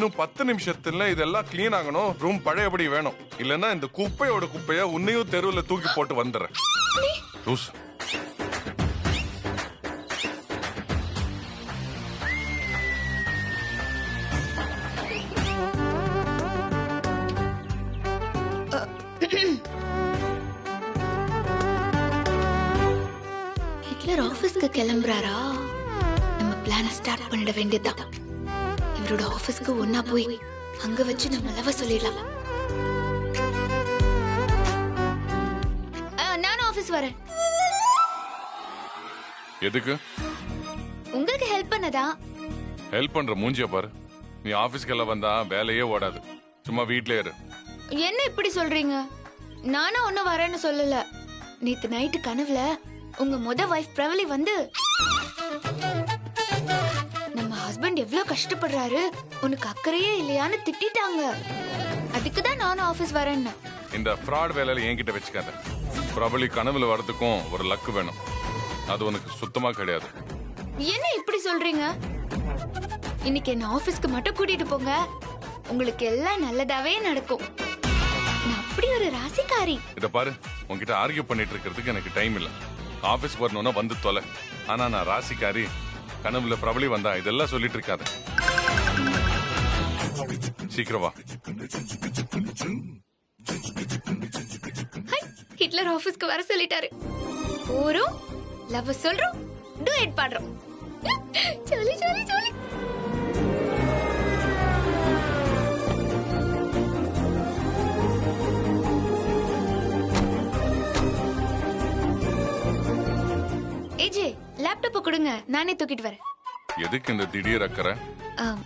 இன்னும் 10 நிமிஷத்துல இதெல்லாம் கிளீன் ஆகணும். ரூம் பழையபடி வேணும். இல்லன்னா இந்த குப்பையோட குப்பைய உன்னையும் தெருவுல தூக்கி போட்டு வந்துடுறேன். லூஸ். ஹிட்லர் ஆபீஸ்க்கு கிளம்புறாரா? நம்ம பிளான ஸ்டார்ட் பண்ணிட வேண்டியதுதான். இவரோட ஆபீஸ்க்கு ஒன்னா போய் அங்க வச்சு நம்ம லவ சொல்லிடலாம். நானும் ஆபீஸ் வரேன். எதுக்கு? உங்களுக்கு ஹெல்ப் பண்ணதா? ஹெல்ப் பண்ற மூஞ்சிய பாரு. நீ ஆபீஸ்க்கு எல்லாம் வந்தா வேலையே ஓடாது. சும்மா வீட்லயே இரு. என்ன இப்படி சொல்றீங்க? நானும் ஒன்னும் வரேன்னு சொல்லல. நேத்து நைட்டு கனவுல உங்க முத வைஃப் பிரவலி வந்து நம்ம ஹஸ்பண்ட் எவ்வளவு கஷ்டப்படுறாரு, உனக்கு அக்கறையே இல்லையான்னு திட்டாங்க. அதுக்குதான் நானும் ஆபீஸ் வரேன்னு. இந்த ஃப்ராட் வேலையில என்கிட்ட வச்சுக்காத. பிரபலி கனவுல வரதுக்கும் ஒரு லக்கு வேணும். அது உனக்கு சுத்தமா கிடையாது. என்ன இப்படி சொல்றீங்க? இன்னைக்கு என்ன ஆபீஸ்க்கு மட்டும் கூட்டிட்டு போங்க, உங்களுக்கு எல்லாம் நல்லதாவே நடக்கும். நான் அப்படி ஒரு ராசிக்காரி. இத பாரு, உன்கிட்ட ஆர்கியூ பண்ணிட்டு இருக்கிறதுக்கு எனக்கு டைம் இல்ல. ஆபீஸ்க்கு வரணும்னா வந்து தொலை. ஆனா நான் ராசிக்காரி, கனவுல பிரபலி வந்தா இதெல்லாம் சொல்லிட்டு இருக்காது. சீக்கிரம் வா. ஹிட்லர் ஆபீஸ்க்கு வர சொல்லிட்டாரு. போறோம், லவ் சொல்றோம், டூயட் பாடுறோம். சொல்லி சொல்லி சொல்லி. ஏஜே, லேப்டாப்பை கொடுங்க, நானே தூக்கிட்டு வரேன். எதுக்கு இந்த திடீர் அக்கறை?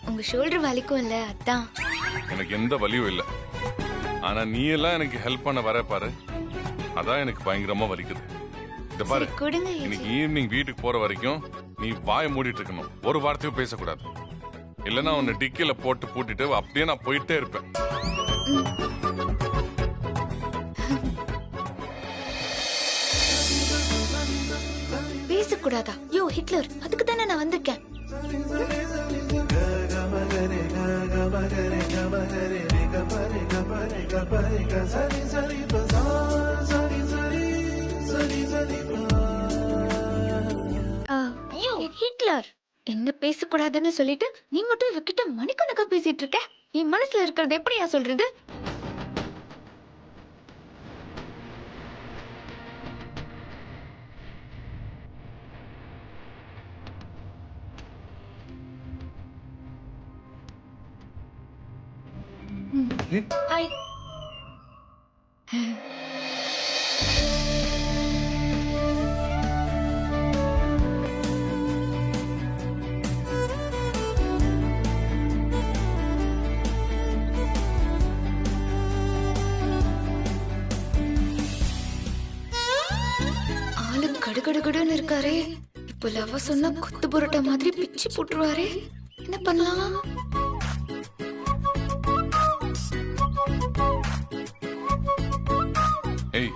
உங்க ஷோல்டர் வலிக்கும் இல்ல, அதான். எனக்கு எந்த வலியும் இல்ல. ஆனா நீ எல்லாம் எனக்கு ஹெல்ப் பண்ண வர பாரு, அதான் எனக்கு பயங்கரமா வலிக்குது. இத பாரு, கொடுங்க. இன்னைக்கு ஈவினிங் வீட்டுக்கு போற வரைக்கும் நீ வாயை மூடிட்டு இருக்கணும். ஒரு வார்த்தையும் பேசக்கூடாது. இல்லன்னா உன்னை டிக்கில போட்டு பூட்டிட்டு அப்படியே நான் போயிட்டே இருப்பேன். பேசக்கூடாதா? யோ ஹிட்லர், அதுக்கு தானே நான் வந்திருக்கேன். யோ ஹிட்லர், என்ன பேசக்கூடாதுன்னு சொல்லிட்டு நீ மட்டும் இவகிட்ட மணிக்கணக்கா பேசிட்டு இருக்க. என் மனசுல இருக்கிறது எப்படியா சொல்றது? ஹாய். ஆளு கடுகடுகடுன்னு இருக்காரே. இப்போ லவ சொன்னா கொத்து புரோட்டா மாதிரி பிச்சு போட்டுருவாரே. என்ன பண்ணலாம்? ஏய்,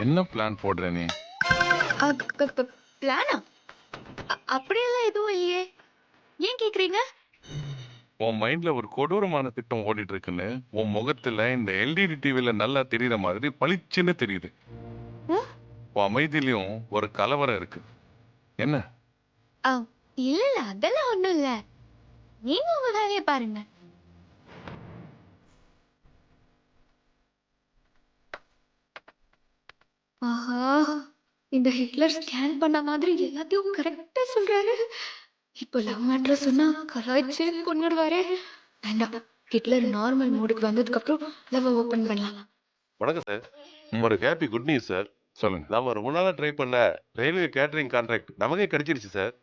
என்ன பிளான் போடுற நீ? பிளானா? அப்படியெல்லாம் எதுவும் இல்லையே. ஏன் கேக்குறீங்க? உன் மைண்ட்ல ஒரு கொடூரமான திட்டம் ஓடிட்டு இருக்குன்னு உன் முகத்துல இந்த எல்டிடி டிவில நல்லா தெரியுற மாதிரி பளிச்சுன்னு தெரியுது. உன் அமைதியிலும் ஒரு கலவரம் இருக்கு. என்ன? இல்ல இல்ல, அதெல்லாம் ஒண்ணும் இல்ல. நீங்க உங்க வேலையை பாருங்க. ஆஹா, இந்த ஹிட்லர் ஸ்கேன் பண்ண மாதிரி எல்லாத்தையும் கரெக்டா சொல்றாரு. இப்போ லவ் மேட்டர் சொன்னா கலாய்ச்சி கொன்னுடுவாரே. வேண்டாம், ஹிட்லர் நார்மல் மோடுக்கு வந்ததுக்கு அப்புறம் லவ் ஓபன் பண்ணலாம். வணக்கம் சார். ஒரு ஹாப்பி குட் நியூஸ் சார். சொல்லுங்க. நாம ரொம்ப நாளா ட்ரை பண்ண ரயில்வே கேட்டரிங் கான்ட்ராக்ட் நமக்கே கிடைச்சிருச்சு சார்.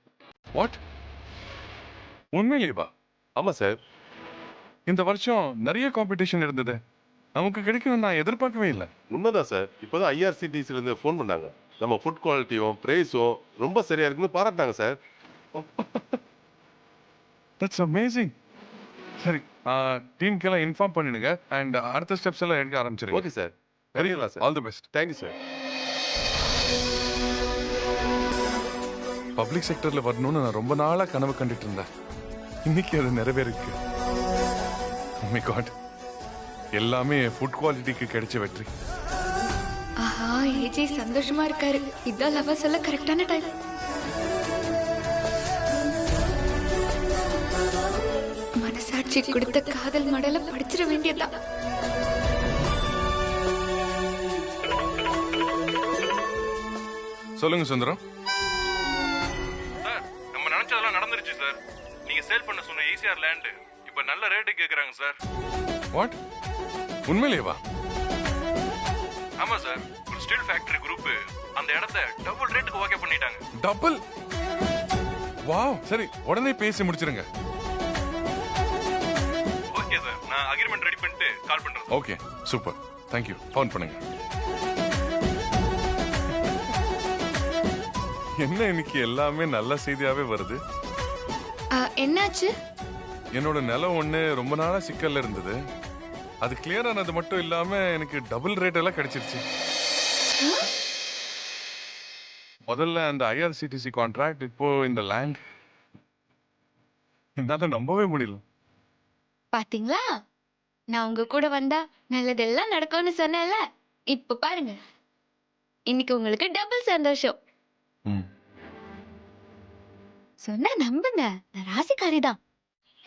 வாட்? உண்மையிலேவா? ஆமா சார். இந்த வருஷம் நிறைய காம்படிஷன் இருந்தது, நமக்கு கிடைக்கும் நான் எதிர்பார்க்கவே இல்லை. உண்மைதான் சார். இப்போதான் ஐஆர்சிடிசில இருந்து ஃபோன் பண்ணாங்க. நம்ம ஃபுட் குவாலிட்டியும் பிரைஸும் ரொம்ப சரியா இருக்குன்னு பாராட்டினாங்க சார். That's amazing. சரி, டீமுக்கெல்லாம் இன்ஃபார்ம் பண்ணிடுங்க அண்ட் அடுத்த ஸ்டெப்ஸ் எல்லாம் எடுக்க ஆரம்பிச்சிருங்க. Okay sir. Very sir. All the best. Thank you sir. Public செக்டர்ல வரணும்னு நான் ரொம்ப நாளா கனவு கண்டுட்டு இருந்தேன். இன்னைக்கு அது நிறைவேறிருக்கு. Oh my God. எல்லாமே ஃபுட் குவாலிட்டிக்கு கிடைச்ச வெற்றி. ஆஹா, ஏஜே சந்தோஷமா இருக்காரு. இதான் லவ் சொல்ல கரெக்டான டைம். மனசாட்சி கொடுத்த காதல் மடல படிச்சிட வேண்டியதான். சொல்லுங்க சுந்தரம். சார், நம்ம நினைச்சதெல்லாம் நடந்துருச்சு சார். நீங்க சேல் பண்ண சொன்ன ஈசிஆர் லேண்ட் இப்ப நல்ல ரேட்டு கேக்குறாங்க சார். வாட்? உண்மையிலேவா? ஆமா சார், ஒரு ஸ்டீல் ஃபேக்டரி குரூப் அந்த இடத்தை டபுள் ரேட்டுக்கு ஓகே பண்ணிட்டாங்க. டபுள்? வாவ், சரி உடனே பேசி முடிச்சிருங்க. ஓகே சார், நான் அக்ரிமெண்ட் ரெடி பண்ணிட்டு கால் பண்றேன். Okay, super, thank you. ஃபோன் பண்ணுங்க. என்ன இன்னைக்கு எல்லாமே நல்ல செய்தியாவே வருது. என்னாச்சு? என்னோட நிலம் ஒண்ணு ரொம்ப நாளா சிக்கல்ல இருந்தது. அது கிளியர் ஆனது மட்டும் இல்லாம எனக்கு டபுள் ரேட் எல்லாம் கிடைச்சிருச்சு. முதல்ல அந்த ஐஆர்சிடிசி கான்ட்ராக்ட், இப்போ இந்த லேண்ட். என்னால நம்பவே முடியல. பாத்தீங்களா, நான் உங்க கூட வந்தா நல்லதெல்லாம் நடக்கும்னு சொன்னேன்ல. இப்ப பாருங்க, இன்னைக்கு உங்களுக்கு டபுள் சந்தோஷம். சொன்னா நம்புங்க, நான் ராசிக்காரி தான்.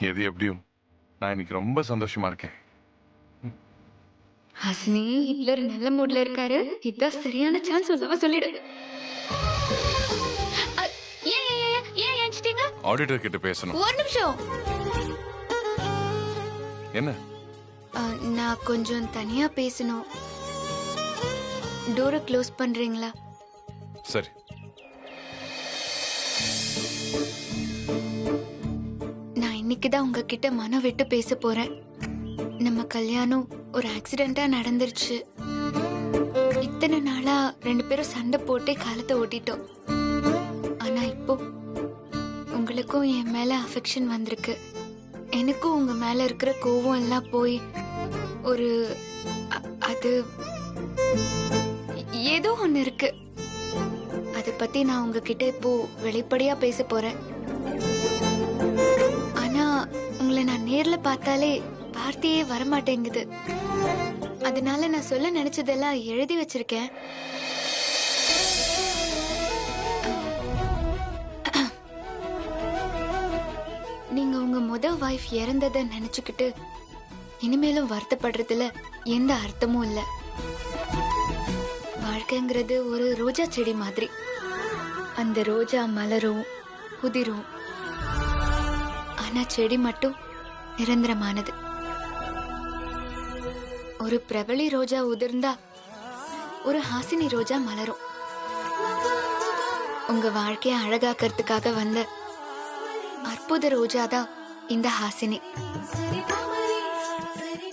எது எப்படியும் நான் இன்னைக்கு ரொம்ப சந்தோஷமா இருக்கேன். ஹாசினி, ஹிட்லர் நல்ல மூட்ல இருக்காரு. இதான் சரியான சான்ஸ். சொல்லவா சொல்லிடு. ஏன் ஏன்ச்சிட்டீங்க? ஆடிட்டர் கிட்ட பேசணும். ஒரு நிமிஷம். என்ன? நான் கொஞ்சம் தனியா பேசணும். டோரை க்ளோஸ் பண்றீங்களா? சரி. நான் இன்னைக்குதான் உங்ககிட்ட மனம் விட்டு பேச போறேன். நம்ம கல்யாணம் ஒரு ஆக்சிடென்ட்டா நடந்துருச்சு. இத்தனை நாளா 2 பேரும் சண்டை போட்டு காலத்தை ஓட்டிட்டோம். ஆனா இப்போ உங்களுக்கும் என் மேல அஃபெக்ஷன் வந்திருக்கு. எனக்கும் உங்க மேல இருக்கிற கோவம் எல்லாம் போய் ஒரு அது ஏதோ ஒண்ணு இருக்கு. அத பத்தி நான் உங்ககிட்ட இப்போ வெளிப்படையா பேச போறேன். ஆனா உங்களை நான் நேர்ல பார்த்தாலே வார்த்தையே வரமாட்டேங்குது. அதனால நான் சொல்ல நினைச்சதெல்லாம் எழுதி வச்சிருக்கேன். நீங்க உங்க வைஃப் இறந்ததை நினைச்சுக்கிட்டு இனிமேலும் வருத்தப்படுறதுல எந்த அர்த்தமும் இல்ல. வாழ்க்கைங்கிறது ஒரு ரோஜா செடி மாதிரி. அந்த ரோஜா மலரும் உதிரும். ஆனா செடி மட்டும் நிரந்தரமானது. ஒரு பிரபலி ரோஜா உதிர்ந்தா ஒரு ஹாசினி ரோஜா மலரும். உங்க வாழ்க்கைய அழகாக்கிறதுக்காக வந்த அற்புத ரோஜா தான் இந்த ஹாசினி.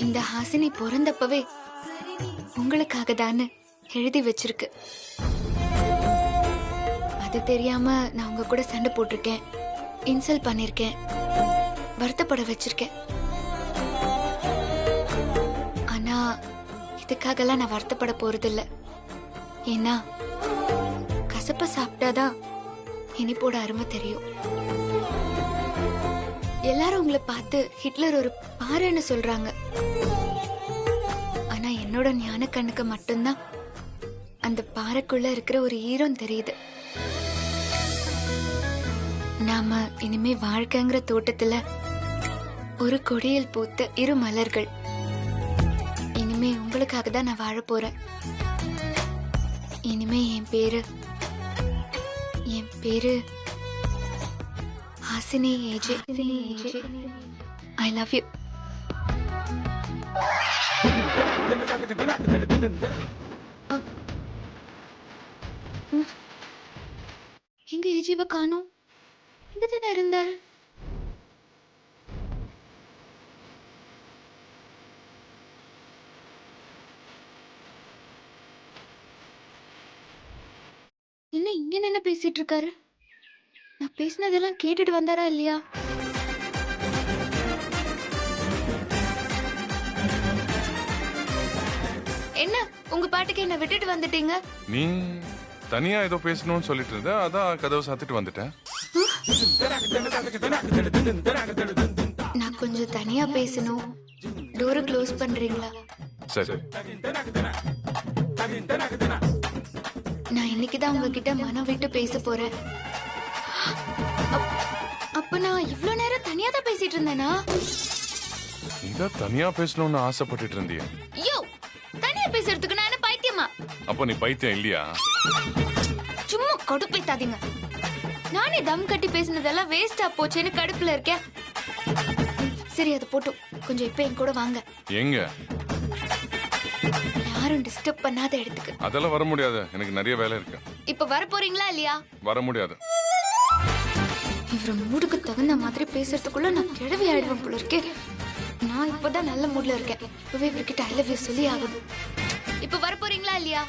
இந்த ஹாசினி பிறந்தப்பவே உங்களுக்காக தான் எழுதி வச்சிருக்கு. அது தெரியாம நான் உங்க கூட சண்டை போட்டிருக்கேன், இன்சல்ட் பண்ணிருக்கேன், வருத்தப்பட வச்சிருக்கேன். ஆனா இதுக்காகலாம் நான் வருத்தப்பட போறதில்ல. ஏன்னா கசப்ப சாப்பிட்டாதான் இனிப்போட அருமை தெரியும். எல்லாரும் உங்களை பார்த்து ஹிட்லர் ஒரு பாறைன்னு சொல்றாங்க. ஆனா என்னோட ஞான கண்ணுக்கு மட்டும்தான் அந்த பாறைக்குள்ள இருக்கிற ஒரு ஈரம் தெரியுது. நாம இனிமே வாழ்க்கைங்கிற தோட்டத்துல ஒரு கொடியில் பூத்த இரு மலர்கள். இனிமே உங்களுக்காக தான் நான் வாழ போறேன். இனிமே என் பேரு Hasini AJ. I love you. எங்க ஏஜிவ காணோம்? எங்க தானே இருந்தார்? என்ன இங்க என்ன பேசிட்டு இருக்காரு? நான் பேசினதெல்லாம் கேட்டுட்டு வந்தாரா இல்லையா? என்ன உங்க பாட்டுக்கு என்ன விட்டுட்டு வந்துட்டீங்க? நீ தனியா ஏதோ பேசணும்னு சொல்லிட்டு இருந்தேன், அதான் கதவை சாத்திட்டு வந்துட்டேன். நான் கொஞ்சம் தனியா பேசணும். டோரை க்ளோஸ் பண்றீங்களா? சரி. நான் இன்னைக்குதான் உங்ககிட்ட மனம் விட்டு பேச போறேன். அப்ப நான் இவ்ளோ நேரம் தனியா தான் பேசிட்டு இருந்தேனா? நீதான் தனியா பேசணும்னு ஆசைப்பட்டுட்டு இருந்தியே. யோ, தனியா பேசுறதுக்கு நான் என்ன பைத்தியமா? அப்ப நீ பைத்தியம் இல்லையா? சும்மா கடுப்பேத்தாதீங்க. நானே தம் கட்டி பேசினதெல்லாம் வேஸ்டா போச்சேன்னு கடுப்புல இருக்கேன். சரி, அது போட்டும். கொஞ்சம் இப்ப என் கூட வாங்க. எங்க? யாரும் டிஸ்டர்ப் பண்ணாத இடத்துக்கு. அதெல்லாம் வர முடியாது, எனக்கு நிறைய வேலை இருக்கு. இப்ப வர போறீங்களா இல்லையா? வர முடியாது. இவர மூடுக்கு தகுந்த மாதிரி பேசுறதுக்குள்ள நான் கிழவி ஆயிடுவேன் போல இருக்கே. நான் இப்பதான் நல்ல மூட்ல இருக்கேன். இப்பவே இவர்கிட்ட ஐ லவ் யூ சொல்லி ஆகணும். இப்ப வர போறீங்களா இல்லையா?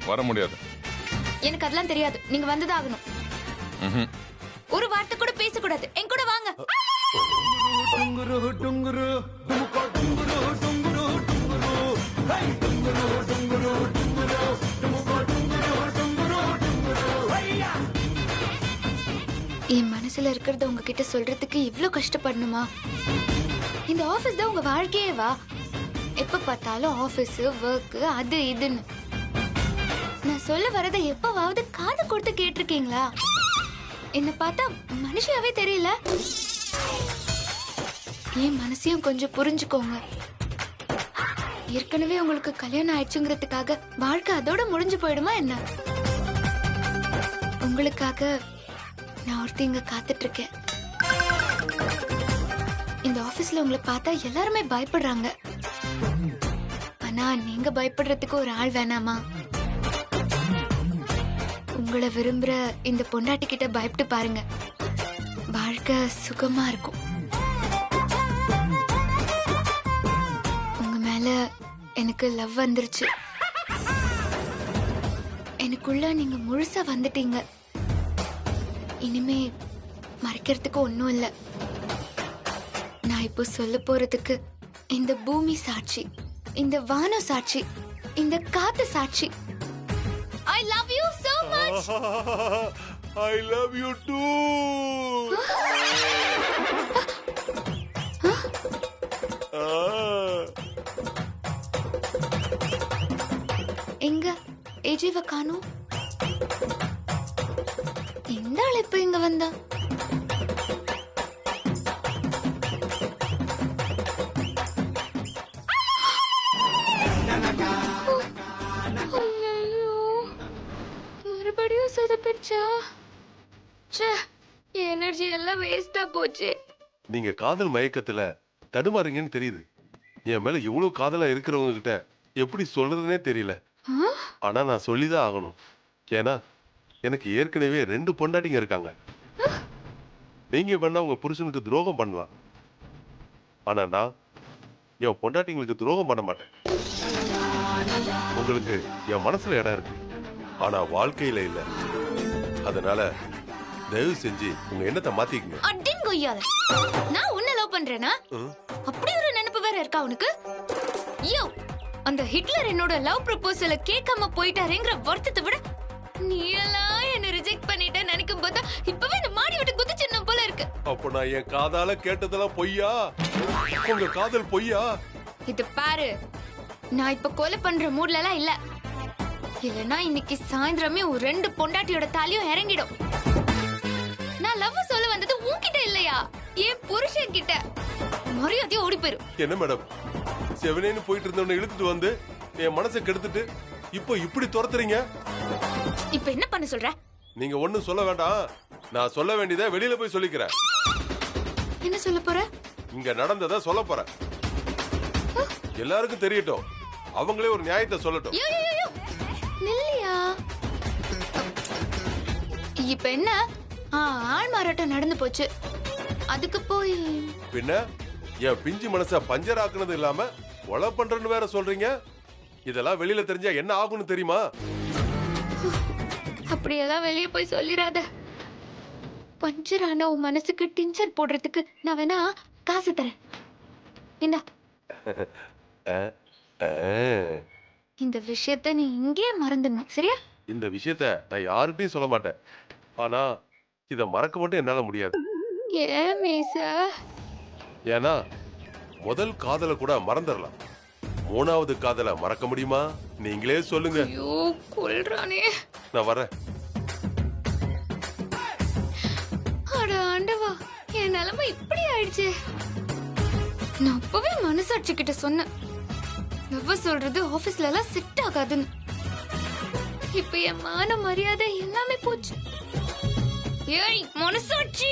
வர முடியாது. எனக்கு அதெல்லாம் தெரியாது. நீங்க வந்துதான் ஆகணும். ம்ஹும். ஒரு வார்த்தை கூட பேசக்கூடாது. என் கூட வாங்க. என் மனசுல இருக்கிறத உங்ககிட்ட சொல்றதுக்கு இவ்ளோ கஷ்டப்படணுமா? இந்த ஆபீஸ் தான் உங்க வாழ்க்கையே வா. எப்ப பார்த்தாலும் ஆபீஸ், ஒர்க், அது இதுன்னு. நான் சொல்ல வரதை எப்பவாவது காது கொடுத்து கேட்டிருக்கீங்களா? என்ன பார்த்தா மனுஷியாவே தெரியல. என் மனசையும் கொஞ்சம் புரிஞ்சுக்கோங்க. ஏற்கனவே உங்களுக்கு கல்யாணம் ஆயிடுச்சுங்கிறதுக்காக வாழ்க்கை அதோட முடிஞ்சு போயிடுமா என்ன? உங்களுக்காக நான் ஒருத்தி இங்க காத்துட்டு இருக்கேன். இந்த ஆபீஸ்ல உங்களை பார்த்தா எல்லாருமே பயப்படுறாங்க. ஆனா நீங்க பயப்படுறதுக்கு ஒரு ஆள் வேணாமா? உங்களை விரும்புற இந்த பொண்டாட்டி கிட்ட பயப்பட்டு பாருங்க. வாழ்க்கை சுகமா இருக்கும். உங்க மேல எனக்கு லவ் வந்துருச்சு. எனக்குள்ள நீங்க முழுசா வந்துட்டீங்க. இனிமே மறைக்கிறதுக்கு ஒண்ணும் இல்ல. நான் இப்போ சொல்ல போறதுக்கு இந்த பூமி சாட்சி, இந்த வானம் சாட்சி, இந்த காத்து சாட்சி. I love you so much. I love you too. எங்க ஏஜிவ காணோம்? இந்த ஆள் இப்ப இங்க வந்தா? மறுபடியும் சொதப்பிடுச்சா? எனர்ஜி எல்லாம் வேஸ்டா போச்சு. நீங்க காதல் மயக்கத்துல தடுமாறீங்கன்னு தெரியுது. என் மேல இவ்வளவு காதலா இருக்கிறவங்க கிட்ட எப்படி சொல்றதுன்னே தெரியல. ஆனா நான் சொல்லிதான் ஆகணும். ஏன்னா எனக்கு ஏற்கனவே 2 பொண்டாட்டிங்க இருக்காங்க. நீங்க பண்ணா உங்க புருஷனுக்கு துரோகம் பண்ணலாம். ஆனா நான் என் பொண்டாட்டிங்களுக்கு துரோகம் பண்ண மாட்டேன். உங்களுக்கு என் மனசுல இடம் இருக்கு, ஆனா வாழ்க்கையில இல்ல. அதனால தயவு செஞ்சு உங்க எண்ணத்தை மாத்திக்கங்க. அடிங்கொய்யால. நான் உன்னை லவ் பண்றேனா? அப்படி ஒரு நினைப்பு வேற இருக்கா உனக்கு? யோ, அந்த ஹிட்லர் என்னோட லவ் ப்ரொபோசல கேட்காம போயிட்டாருங்கிற வருத்தத்தை விட நீ எல்லாம் என்ன ரிஜெக்ட் பண்ணிட்ட நினைக்கும் போது இப்பவே இந்த மாடி விட்டு குதிச்சிடணும் போல இருக்கு. அப்ப நான் என் காதால கேட்டதெல்லாம் பொய்யா? உங்க காதல் பொய்யா? இது பாரு, நான் இப்ப கொலை பண்ற மூட்ல எல்லாம் இல்ல. இல்லனா இன்னைக்கு சாயந்தரமே ஒரு 2 பொண்டாட்டியோட தாலியும் இறங்கிடும். நான் லவ் சொல்ல வந்தது உன்கிட்ட இல்லையா, என் புருஷன் கிட்ட. மரியாதையா ஓடி போயிரு. என்ன மேடம், செவனேன்னு போயிட்டு இருந்தவனை இழுத்துட்டு வந்து என் மனசை கெடுத்துட்டு இப்போ இப்படி துரத்துறீங்க? இப்ப என்ன பண்ண சொல்ற? நீங்க ஒண்ணும் சொல்ல வேண்டாம். நான் சொல்ல வேண்டியதை வெளியில போய் சொல்லிக்கிறேன். என்ன சொல்ல போற? இங்க நடந்ததை சொல்ல போறேன். எல்லாருக்கும் தெரியட்டும். அவங்களே ஒரு நியாயத்தை சொல்லட்டும். யோ, யோ, யோ. நில்லையா? இப்ப என்ன? ஆள் மாறாட்டம் நடந்து போச்சு. அதுக்கு போய் பின்ன என் பிஞ்சு மனச பஞ்சர் ஆக்குனது இல்லாம கொலை பண்றேன்னு வேற சொல்றீங்க. இதெல்லாம் வெளியில தெரிஞ்சா என்ன ஆகும்னு தெரியுமா? அப்படியெல்லாம் வெளியே போய் சொல்லிடாத. பஞ்சரான உன் மனசுக்கு டிஞ்சர் போடுறதுக்கு நான் வேணா காசு தரேன். இந்தா. இந்த விஷயத்த நீ இங்கேயே மறந்துடணும், சரியா? இந்த விஷயத்த நான் யாருக்கிட்டையும் சொல்ல மாட்டேன். ஆனா இத மறக்க மட்டும் என்னால முடியாது. ஏன் மீசா? ஏன்னா முதல் காதலை கூட மறந்துடலாம். 3வது காதலை மறக்க முடியுமா? நீங்களே சொல்லுங்க. ஐயோ கொல்றானே. நான் வரேன். அட ஆண்டவா, என் நிலைமை இப்படி ஆயிடுச்சு. நான் அப்பவே மனசாட்சி கிட்ட சொன்னேன், லவ் சொல்றது ஆபீஸ்ல எல்லாம் செட் ஆகாதுன்னு. இப்ப என் மான மரியாதை எல்லாமே போச்சு. ஏய் மனசாட்சி!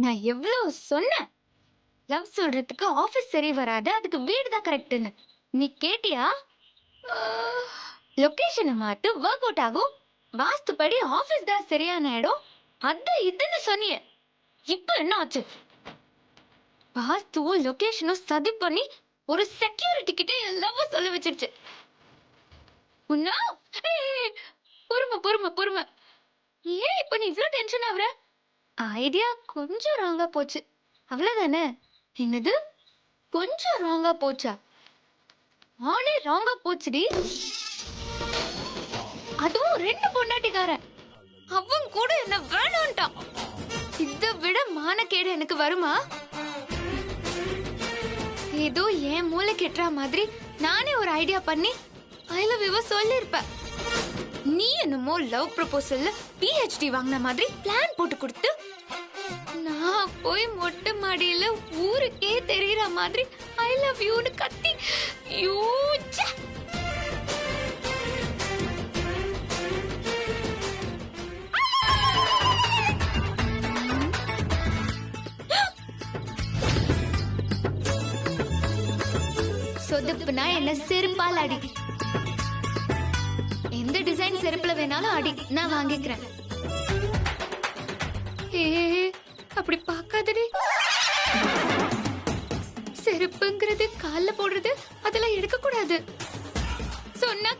நான் எவ்வளவு சொன்னேன், லவ் சொல்றதுக்கு ஆபீஸ் சரி வராது, அதுக்கு வீடு தான் கரெக்ட்னு. நீ கேட்டியா? லொகேஷனை மாத்து, ஒர்க் அவுட் ஆகும். வாஸ்துப்படி ஆபீஸ் தான் சரியான இடம். அதான் இதுன்னு சொன்னியே, இப்ப என்ன ஆச்சு? வாஸ்துவும் லொகேஷனும் சதி பண்ணி ஒரு செக்யூரிட்டி கிட்ட எல்லாம் சொல்ல வச்சிருச்சு. உன்னா பொறுமை பொறுமை பொறுமை. ஏன் இப்ப நீ இவ்ளோ டென்ஷன் ஆகுற? ஐடியா கொஞ்சம் ராங்கா போச்சு, அவ்வளவுதானே. என்னது கொஞ்சம் ராங்கா போச்சா? ஆனே ராங்கா போச்சுடி. அதுவும் 2 பொண்டாட்டிக்காரன். அவன் கூட என்ன வேணான்ட்டான். இதை விட மானக்கேடு எனக்கு வருமா? ஏதோ என் மூளை கெட்டுற மாதிரி நானே ஒரு ஐடியா பண்ணி ஐ லவ் யூ சொல்லிருப்பேன். நீ என்னமோ லவ் ப்ரொபோசல்ல PhD வாங்கின மாதிரி பிளான் போட்டு கொடுத்து, நான் போய் மொட்டை மாடியில ஊருக்கே தெரியற மாதிரி ஐ லவ் யூன்னு கத்தி யூச்சா. சொதப்புனா என்ன செருப்பால் அடி. எந்த டிசைன் செருப்புல வேணாலும் அடி, நான் வாங்கிக்கிறேன். ஏ அப்படி பார்க்காதடி. செருப்புங்கிறது கால்ல போடுறது, அதெல்லாம் எடுக்க கூடாது. சொன்னா